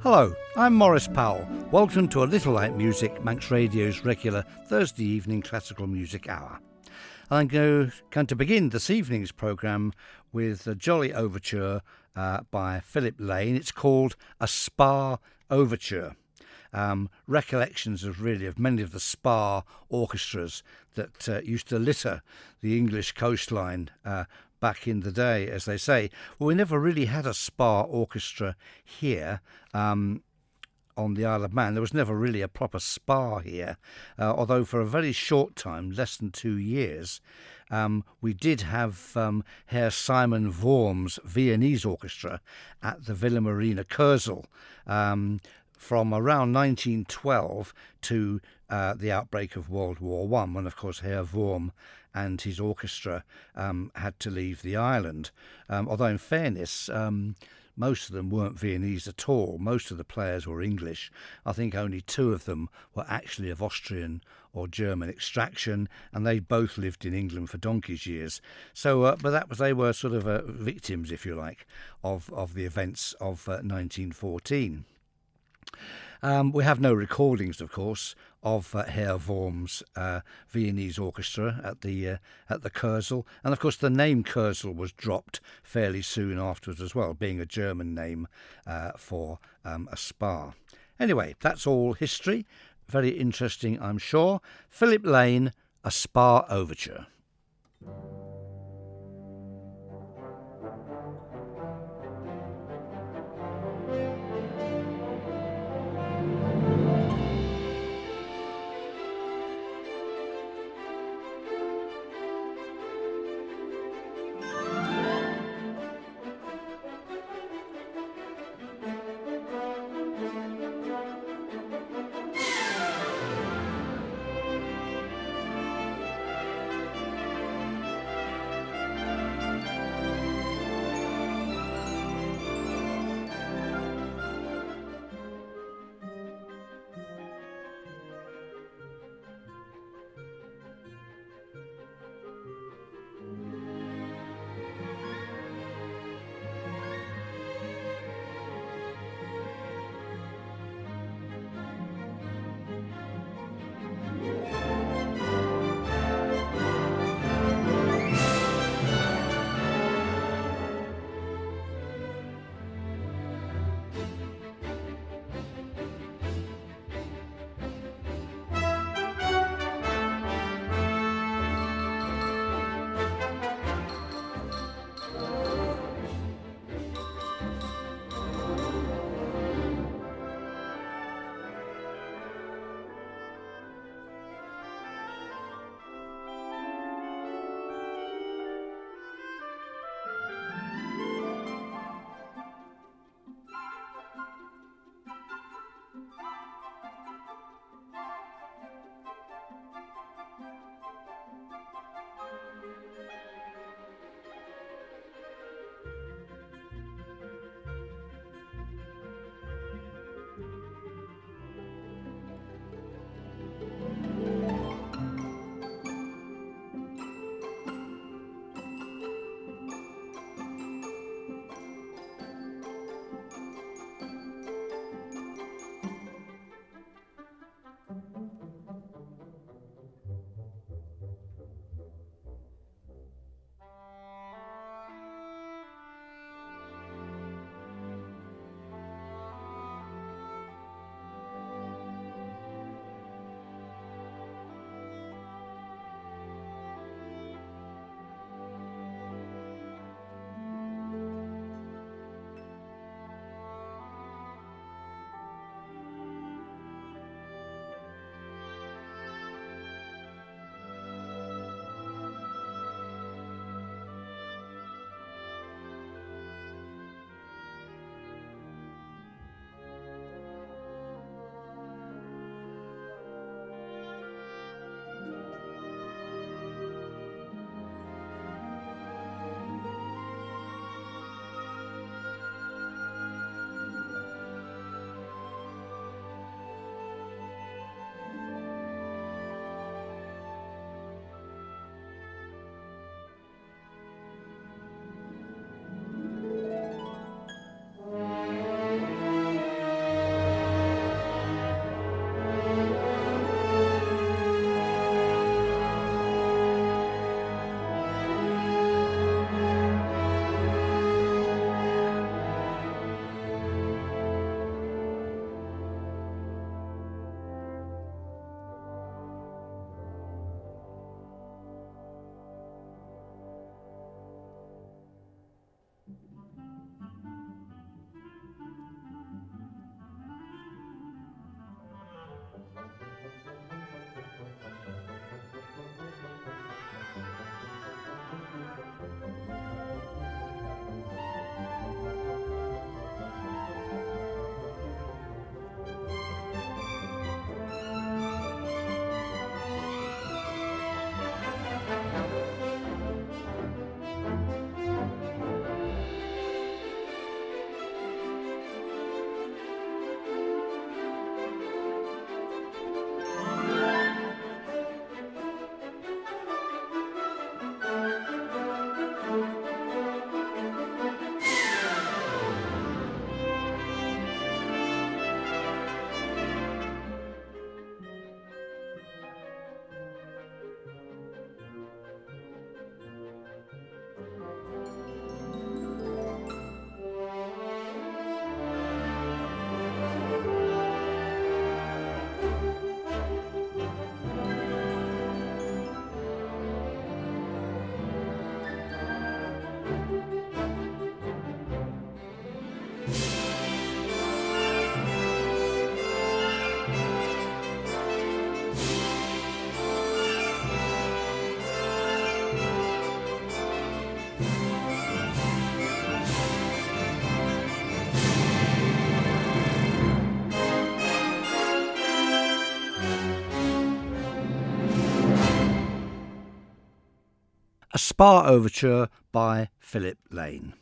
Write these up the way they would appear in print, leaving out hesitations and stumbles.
Hello, I'm Maurice Powell. Welcome to A Little Light Music, Manx Radio's regular Thursday evening classical music hour. I'm going to begin this evening's programme with a jolly overture by Philip Lane. It's called A Spa Overture. Recollections of many of the spa orchestras that used to litter the English coastline back in the day, as they say. Well, we never really had a spa orchestra here on the Isle of Man. There was never really a proper spa here, although for a very short time, less than 2 years, we did have Herr Simon Worm's Viennese Orchestra at the Villa Marina Kurzel from around 1912 to the outbreak of World War I, when, of course, Herr Worm and his orchestra had to leave the island. Although, in fairness, most of them weren't Viennese at all. Most of the players were English. I think only 2 of them were actually of Austrian or German extraction, and they both lived in England for donkey's years. So, but they were sort of victims, if you like, of the events of 1914. We have no recordings, of course, of Herr Worm's Viennese Orchestra at the Kurzel, and of course the name Kurzel was dropped fairly soon afterwards as well, being a German name for a spa. Anyway, that's all history. Very interesting, I'm sure. Philip Lane, A Spa Overture. Spa Overture by Philip Lane.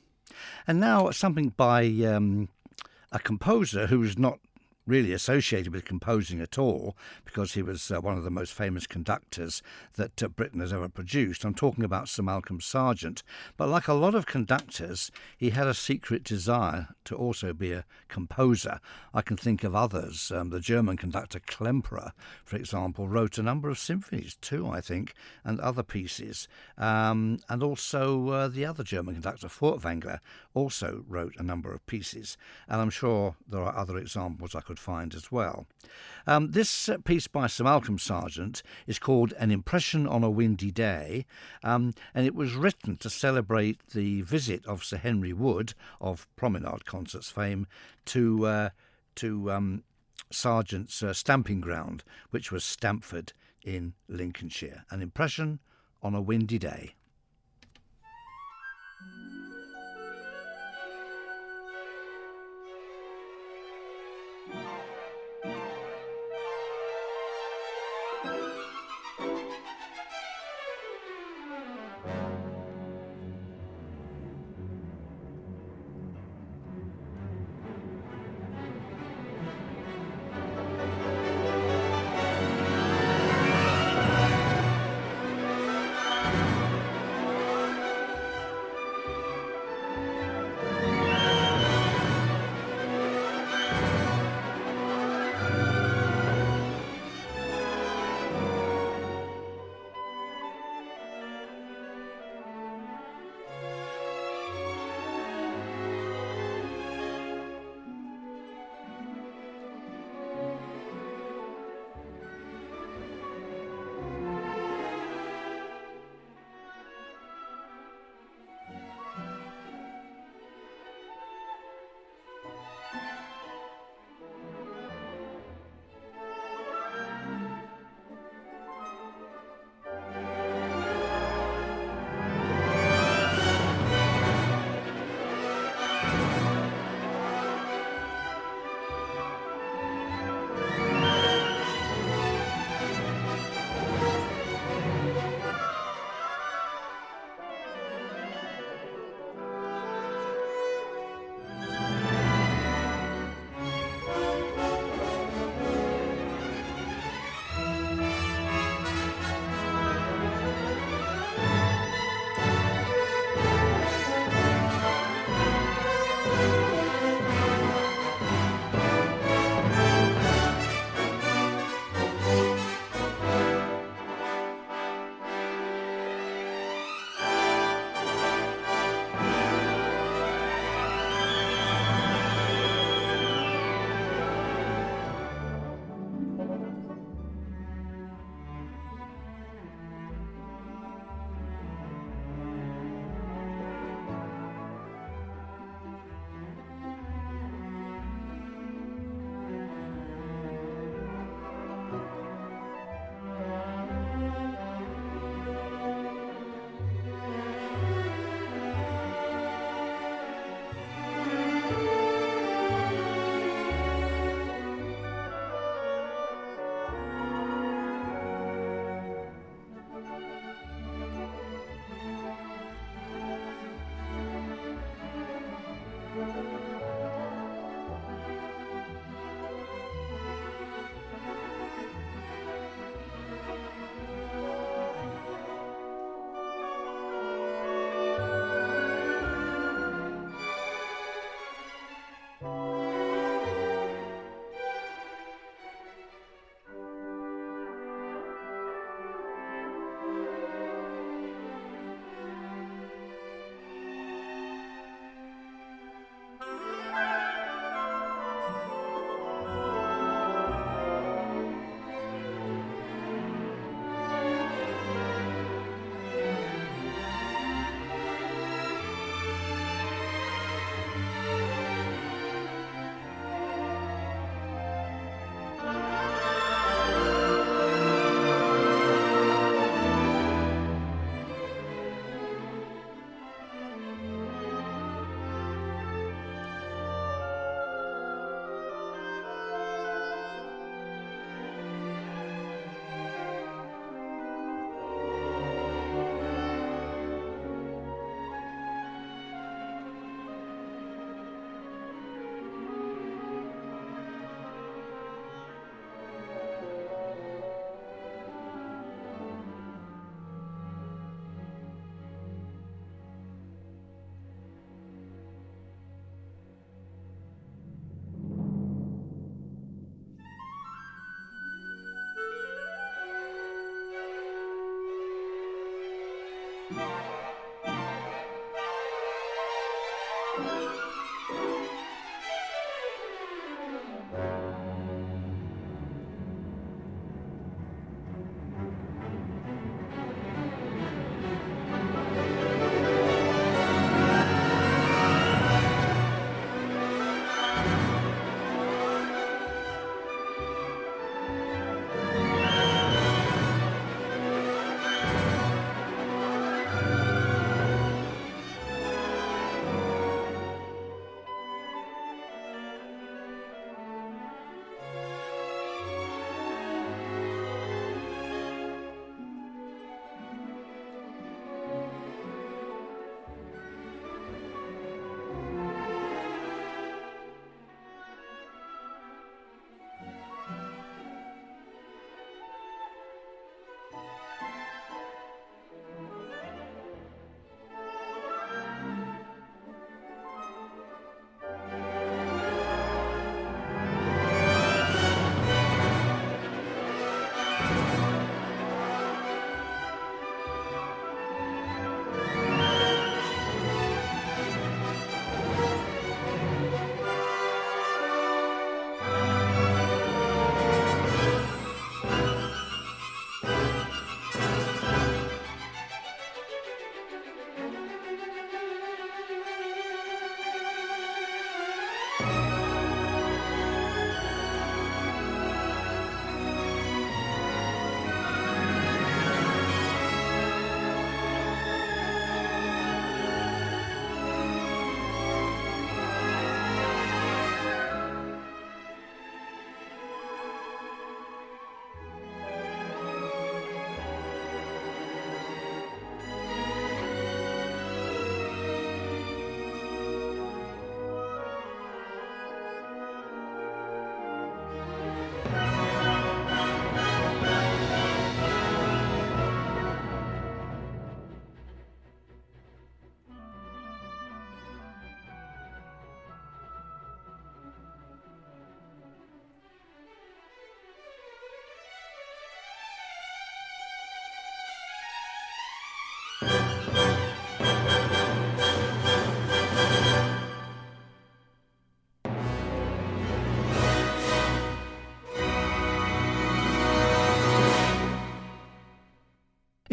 And now something by a composer who was not really associated with composing at all, because he was one of the most famous conductors that Britain has ever produced. I'm talking about Sir Malcolm Sargent. But like a lot of conductors, he had a secret desire to also be a composer. I can think of others. The German conductor Klemperer, for example, wrote a number of symphonies, 2, I think, and other pieces. And also the other German conductor, Furtwängler, also wrote a number of pieces. And I'm sure there are other examples I could find as well. This piece by Sir Malcolm Sargent is called An Impression on a Windy Day, and it was written to celebrate the visit of Sir Henry Wood of Promenade Concerts fame to Sargent's stamping ground, which was Stamford in Lincolnshire. An Impression on a Windy Day.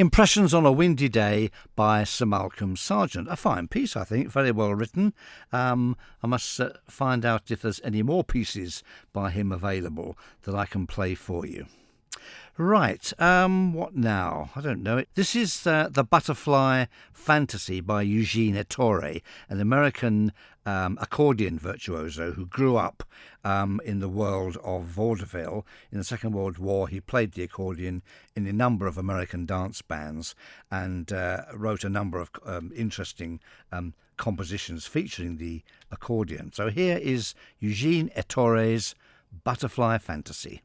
Impressions on a Windy Day by Sir Malcolm Sargent. A fine piece, I think, very well written. I must find out if there's any more pieces by him available that I can play for you. Right, what now? I don't know. This is The Butterfly Fantasy by Eugene Ettore, an American accordion virtuoso who grew up in the world of vaudeville. In the Second World War, he played the accordion in a number of American dance bands and wrote a number of interesting compositions featuring the accordion. So here is Eugene Ettore's Butterfly Fantasy.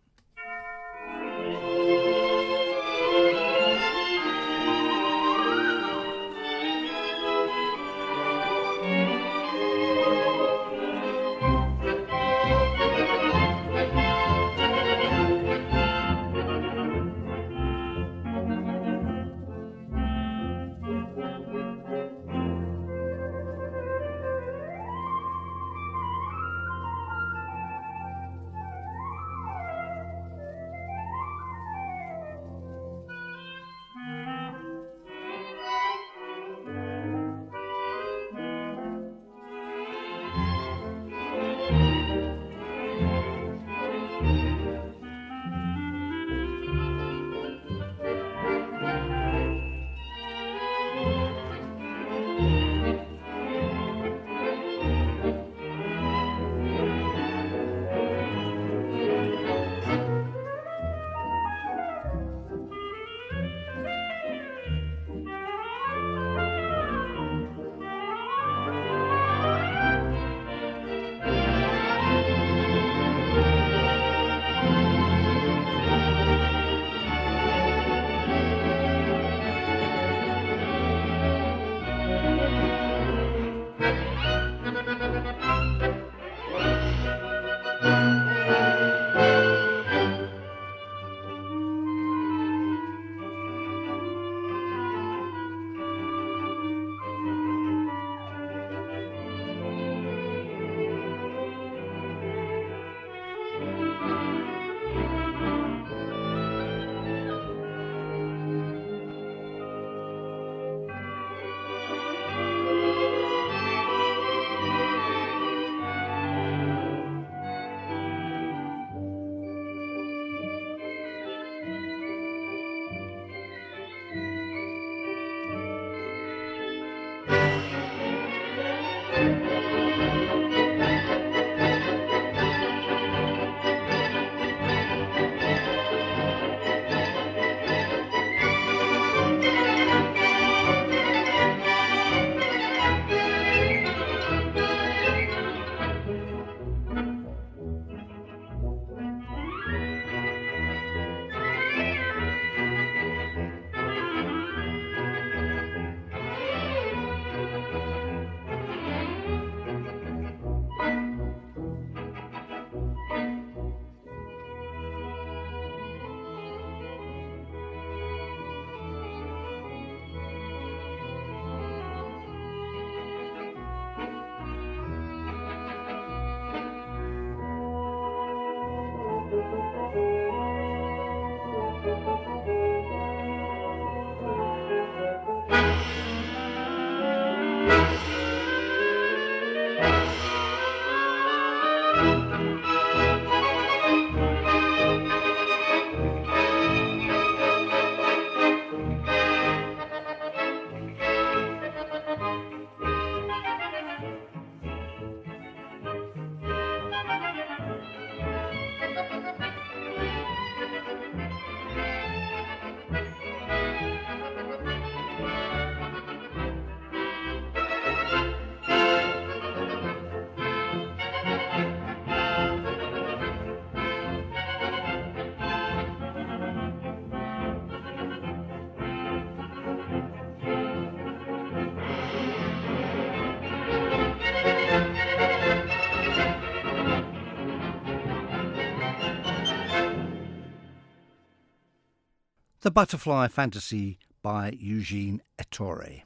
The Butterfly Fantasy by Eugene Ettore.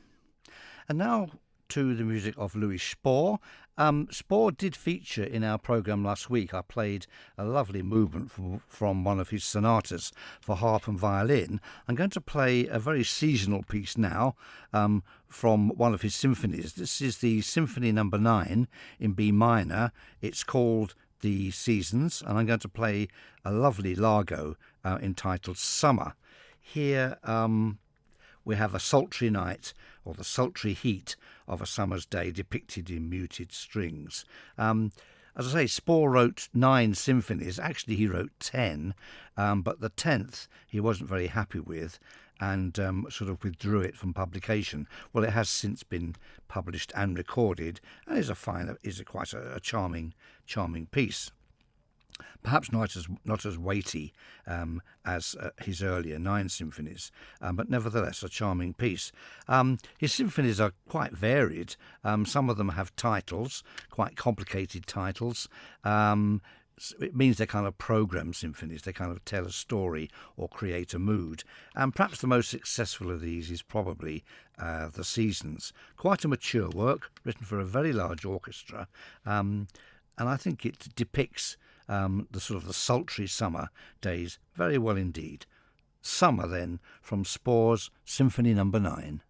And now to the music of Louis Spohr. Spohr did feature in our programme last week. I played a lovely movement from one of his sonatas for harp and violin. I'm going to play a very seasonal piece now from one of his symphonies. This is the Symphony No. 9 in B minor. It's called The Seasons, and I'm going to play a lovely largo entitled Summer. Here we have a sultry night, or the sultry heat of a summer's day depicted in muted strings. As I say, Spohr wrote 9 symphonies. Actually, he wrote 10, but the 10th he wasn't very happy with and sort of withdrew it from publication. Well, it has since been published and recorded, and is quite a charming piece. Perhaps not as weighty as his earlier 9 symphonies, but nevertheless a charming piece. His symphonies are quite varied. Some of them have titles, quite complicated titles. It means they're kind of program symphonies. They kind of tell a story or create a mood. And perhaps the most successful of these is probably The Seasons. Quite a mature work, written for a very large orchestra. And I think it depicts the sort of the sultry summer days very well indeed. Summer, then, from Spohr's Symphony No. 9.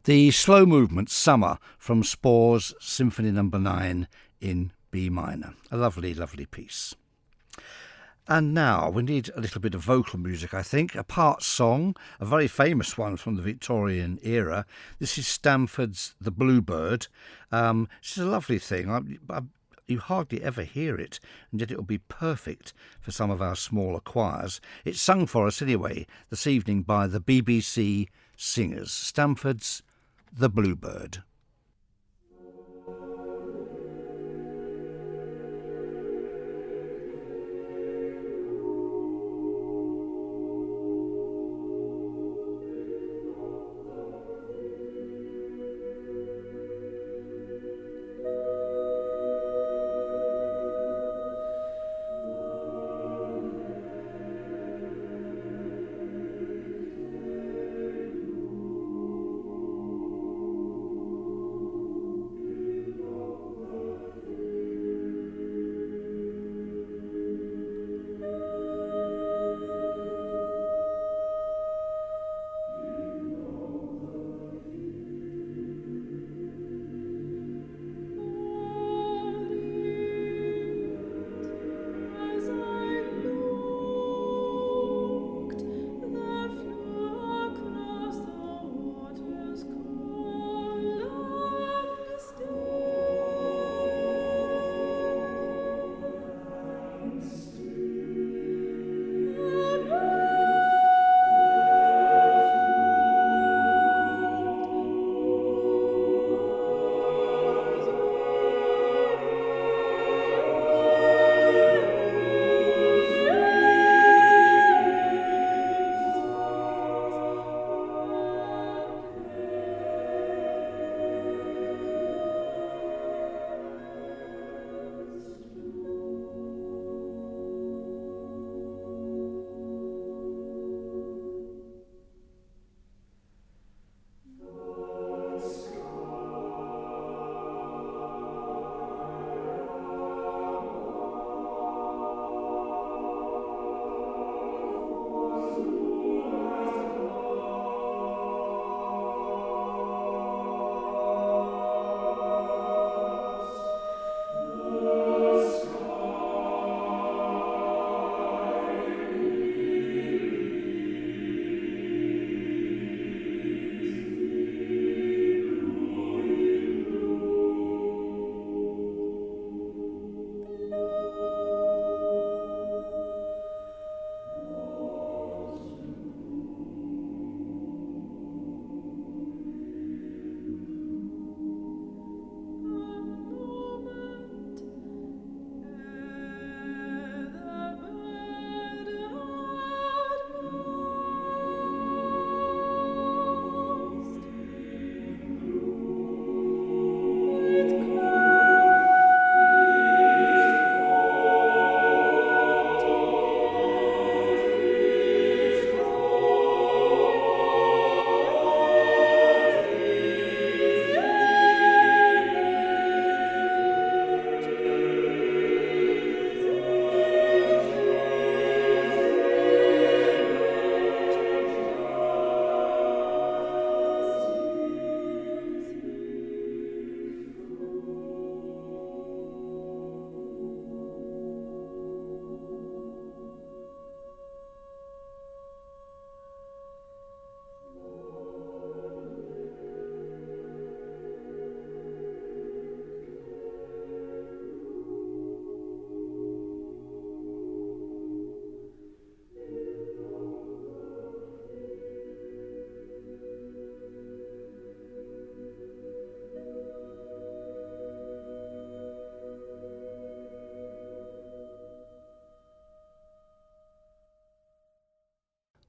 The slow movement Summer from Spore's Symphony No. 9 in B minor. A lovely, lovely piece. And now we need a little bit of vocal music, I think. A part song, a very famous one from the Victorian era. This is Stanford's The Bluebird. It's a lovely thing. You hardly ever hear it, and yet it will be perfect for some of our smaller choirs. It's sung for us anyway this evening by the BBC Singers. Stanford's The Bluebird.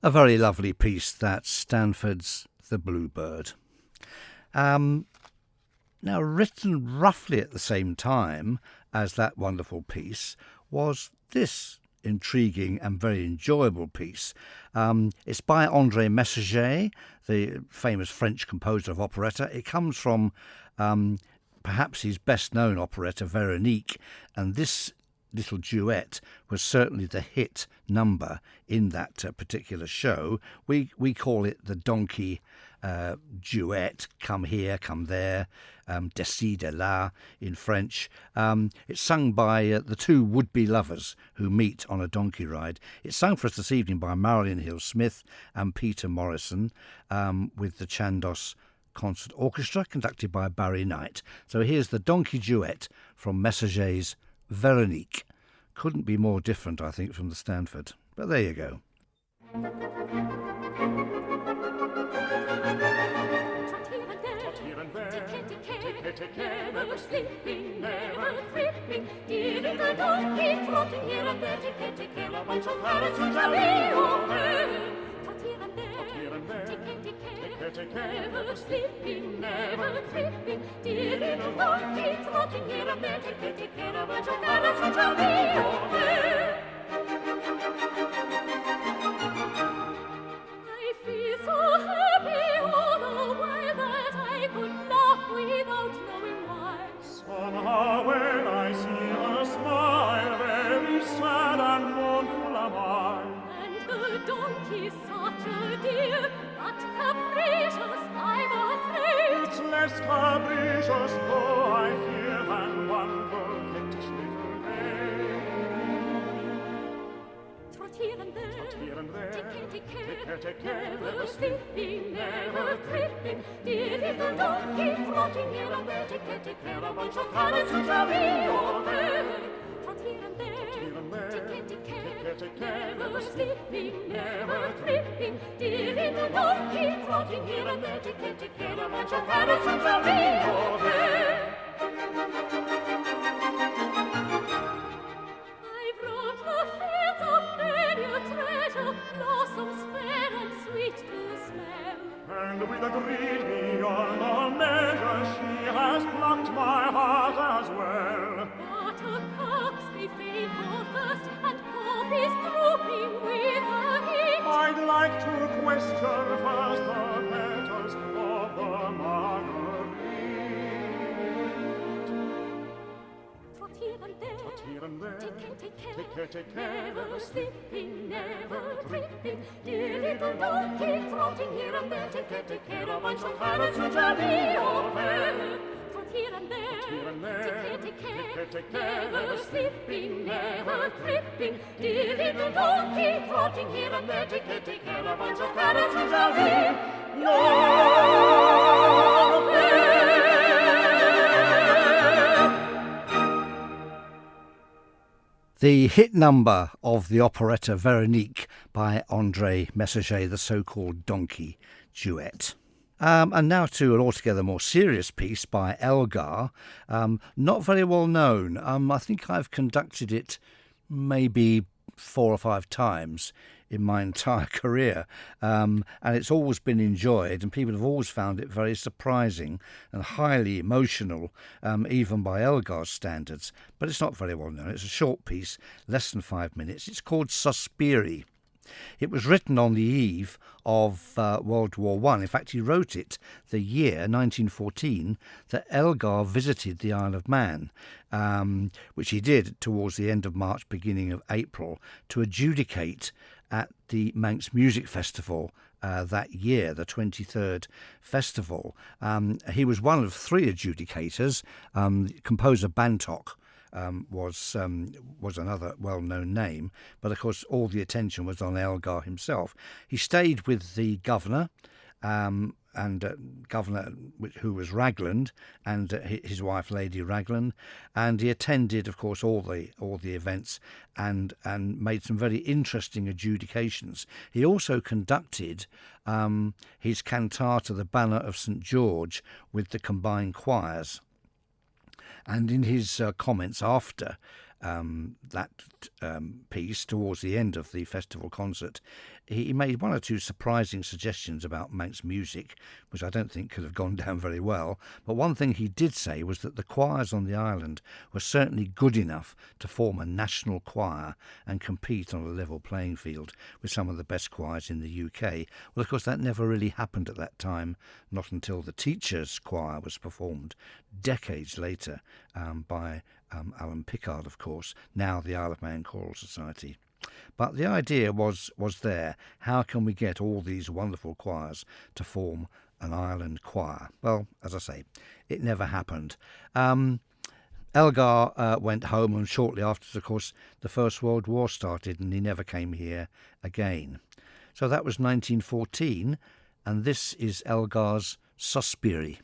A very lovely piece, that Stanford's The Bluebird. Now, written roughly at the same time as that wonderful piece was this intriguing and very enjoyable piece. It's by André Messager, the famous French composer of operetta. It comes from perhaps his best-known operetta, Veronique, and this little duet was certainly the hit number in that particular show. We call it the Donkey duet, Come Here, Come There, Décide là in French. It's sung by the two would-be lovers who meet on a donkey ride. It's sung for us this evening by Marilyn Hill-Smith and Peter Morrison with the Chandos Concert Orchestra conducted by Barry Knight. So here's the donkey duet from Messager's Veronique. Couldn't be more different, I think, from the Stanford. But there you go. Never sleeping, never creeping, dear little donkey trotting here and there, tick-tick-tick, a bunch of parrots which are way over. Trot here and there, tick-tick-tick, never sleeping, never creeping, dear little donkey trotting here and there, tick-tick-tick, a bunch of parrots which are way over. I feel so happy all the while that I could laugh without knowing why. Somehow when I see her smile, very sad and mournful am I. And the donkey's such a dear, but capricious, I'm afraid. It's less capricious, though I fear, than one coquettish little maid. Trot here and there, tick-tick-tick, never sleeping, never tripping, dear little donkey trotting here and there, tick-tick-tick, a bunch of parrots which are way over. Trot here and there, tick-tick-tick, never sleeping, never tripping, dear little donkey trotting here and there, tick-tick-tick, a bunch of parrots which are way over. I've roamed the fields of many a treasure, blossoms fair and sweet to smell. And with a greedy beyond measure, she has plucked my heart as well. Buttercups they fade for thirst, and poppies drooping with the heat. I'd like to question first the petals of the marguerite. Trot here and there, tick-tick-tick, never sleeping, never tripping, dear little donkey trotting here and there, tick-tick-tick, a bunch of parrots which are way over. Trot here and there, tick-tick-tick, never sleeping, never tripping, dear little donkey trotting here and there, tick-tick-tick, a bunch of parrots which are way over. The hit number of the operetta Veronique by André Messager, the so-called donkey duet. And now to an altogether more serious piece by Elgar, not very well known. I think I've conducted it maybe 4 or 5 times in my entire career, and it's always been enjoyed, and people have always found it very surprising and highly emotional, even by Elgar's standards, but it's not very well known. It's a short piece, less than 5 minutes. It's called Sospiri. It was written on the eve of World War One. In fact, he wrote it the year 1914 that Elgar visited the Isle of Man, which he did towards the end of March, beginning of April, to adjudicate at the Manx Music Festival that year, the 23rd festival. He was one of 3 adjudicators. Composer Bantock was another well-known name, but of course all the attention was on Elgar himself. He stayed with the governor, governor who was Ragland, and his wife Lady Ragland, and he attended, of course, all the events and made some very interesting adjudications. He also conducted his cantata, The Banner of St George, with the combined choirs. And in his comments after that piece, towards the end of the festival concert, he made 1 or 2 surprising suggestions about Manx music, which I don't think could have gone down very well. But one thing he did say was that the choirs on the island were certainly good enough to form a national choir and compete on a level playing field with some of the best choirs in the UK. Well, of course, that never really happened at that time, not until the Teachers' Choir was performed decades later by Alan Pickard, of course, now the Isle of Man Choral Society. But the idea was there. How can we get all these wonderful choirs to form an Ireland choir? Well, as I say, it never happened. Elgar went home, and shortly after, of course, the First World War started, and he never came here again. So that was 1914, and this is Elgar's Sospiri.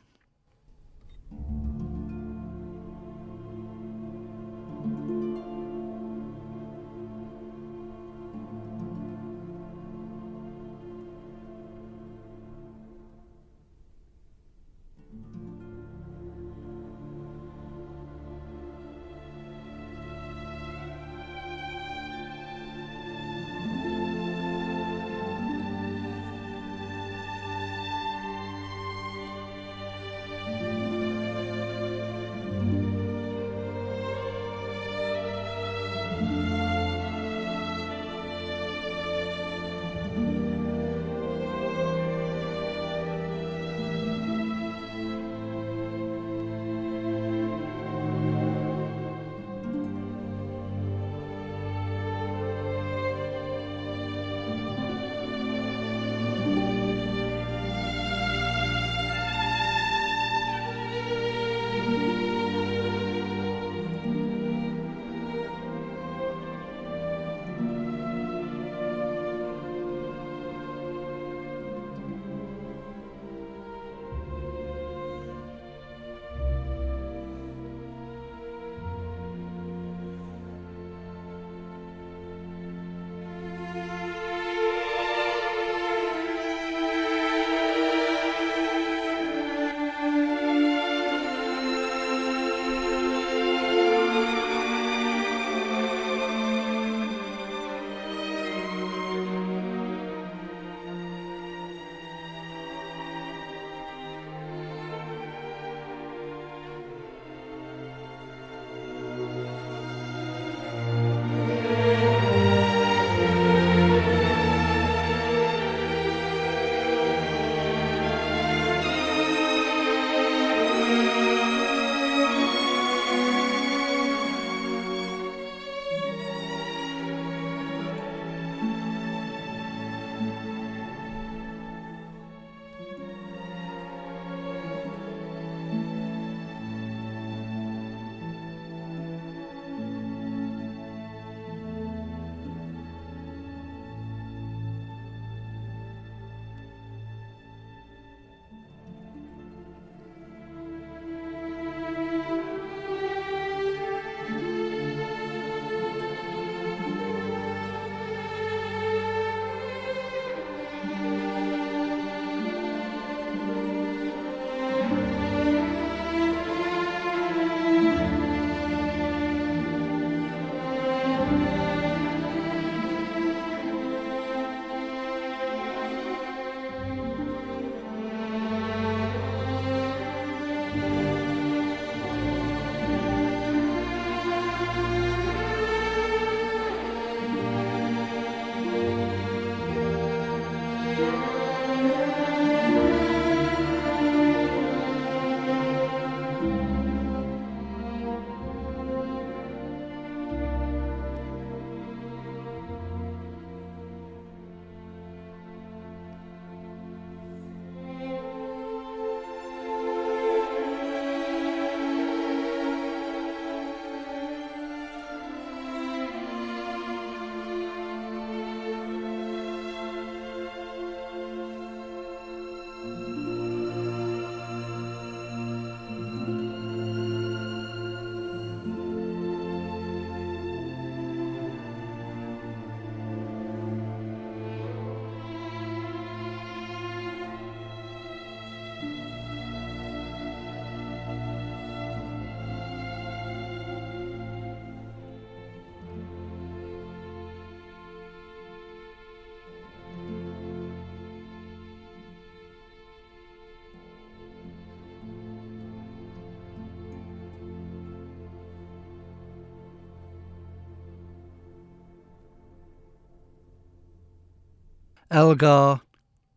Elgar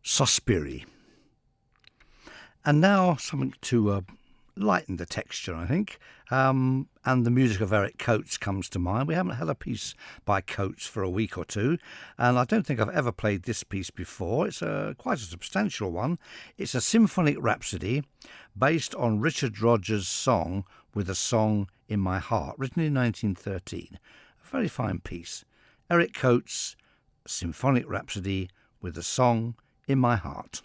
Sospiri. And now something to lightened the texture, I think. And the music of Eric Coates comes to mind. We haven't had a piece by Coates for a week or two, and I don't think I've ever played this piece before. It's quite a substantial one. It's a symphonic rhapsody based on Richard Rodgers' song With a Song in My Heart, written in 1913. A very fine piece. Eric Coates' Symphonic Rhapsody with a Song in My Heart.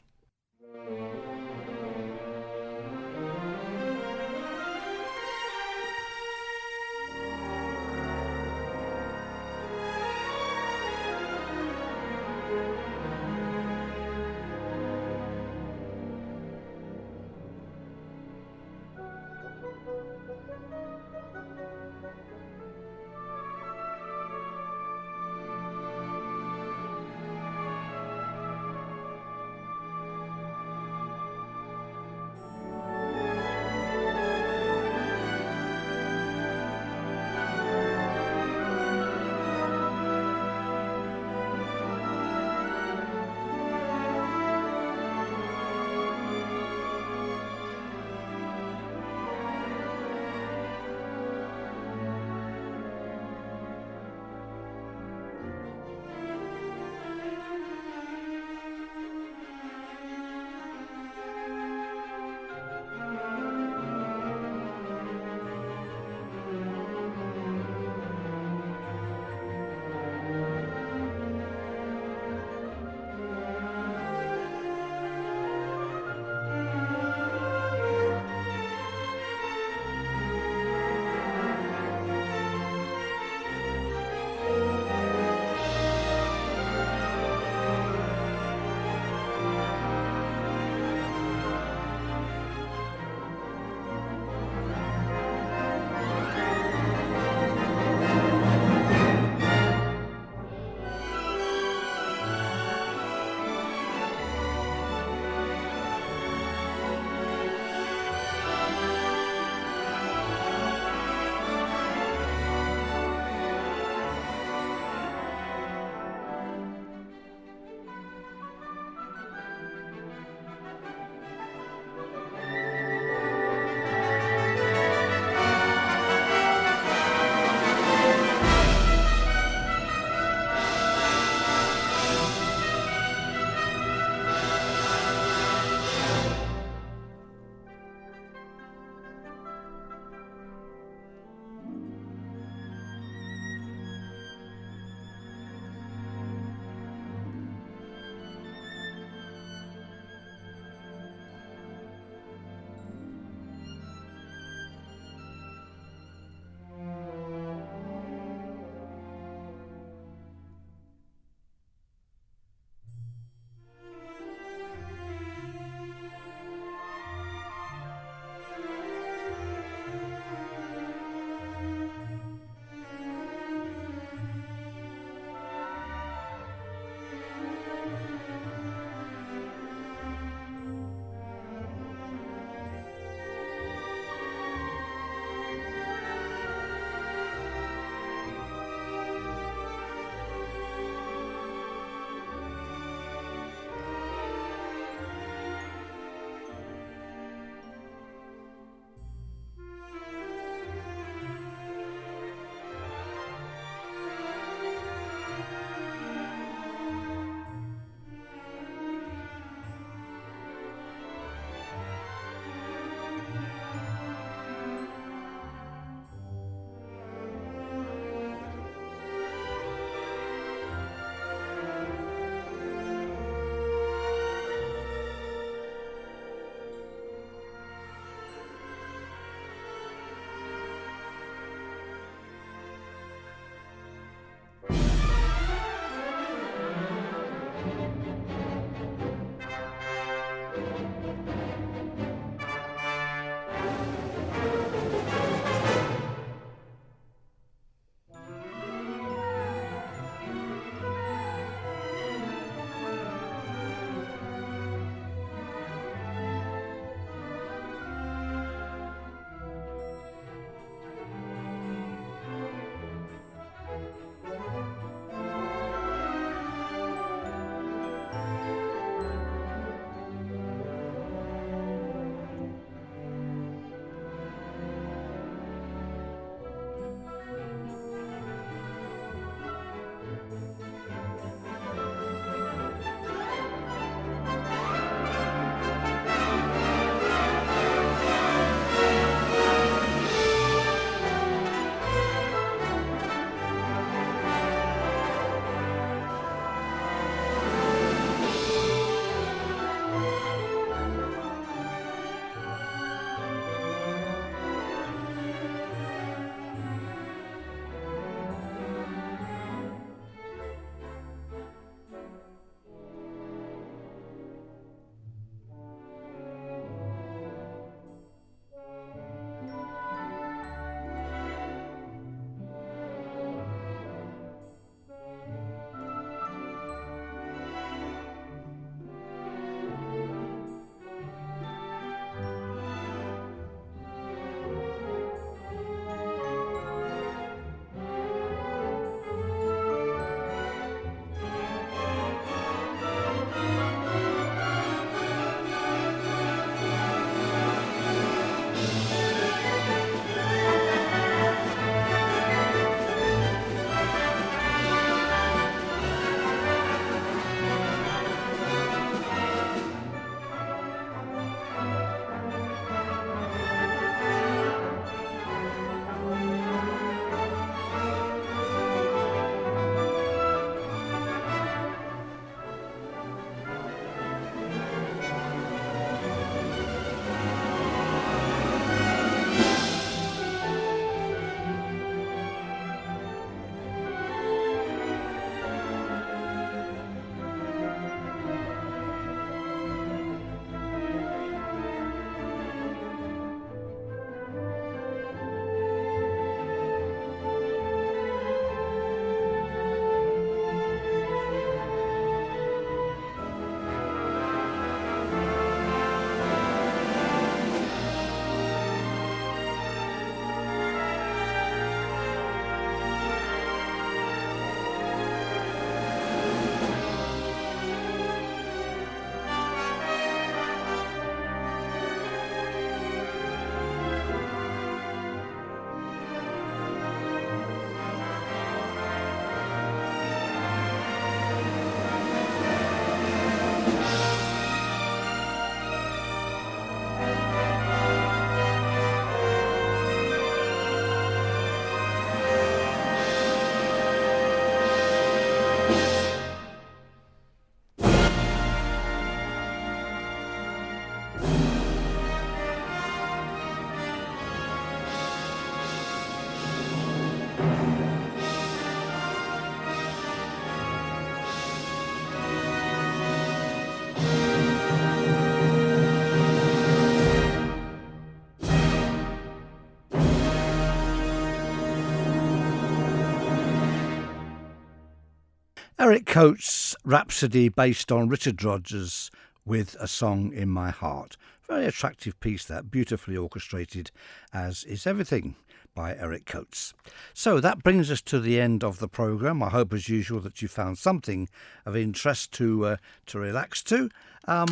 Eric Coates' Rhapsody based on Richard Rodgers with A Song in My Heart. Very attractive piece, that, beautifully orchestrated, as is everything by Eric Coates. So that brings us to the end of the programme. I hope as usual that you found something of interest to relax to.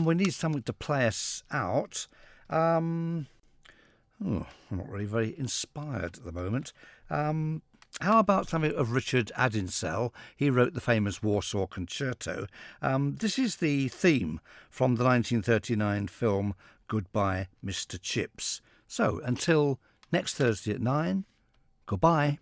We need something to play us out. I'm not really very inspired at the moment. How about something of Richard Adinsell? He wrote the famous Warsaw Concerto. This is the theme from the 1939 film Goodbye, Mr. Chips. So, until next Thursday at 9, goodbye.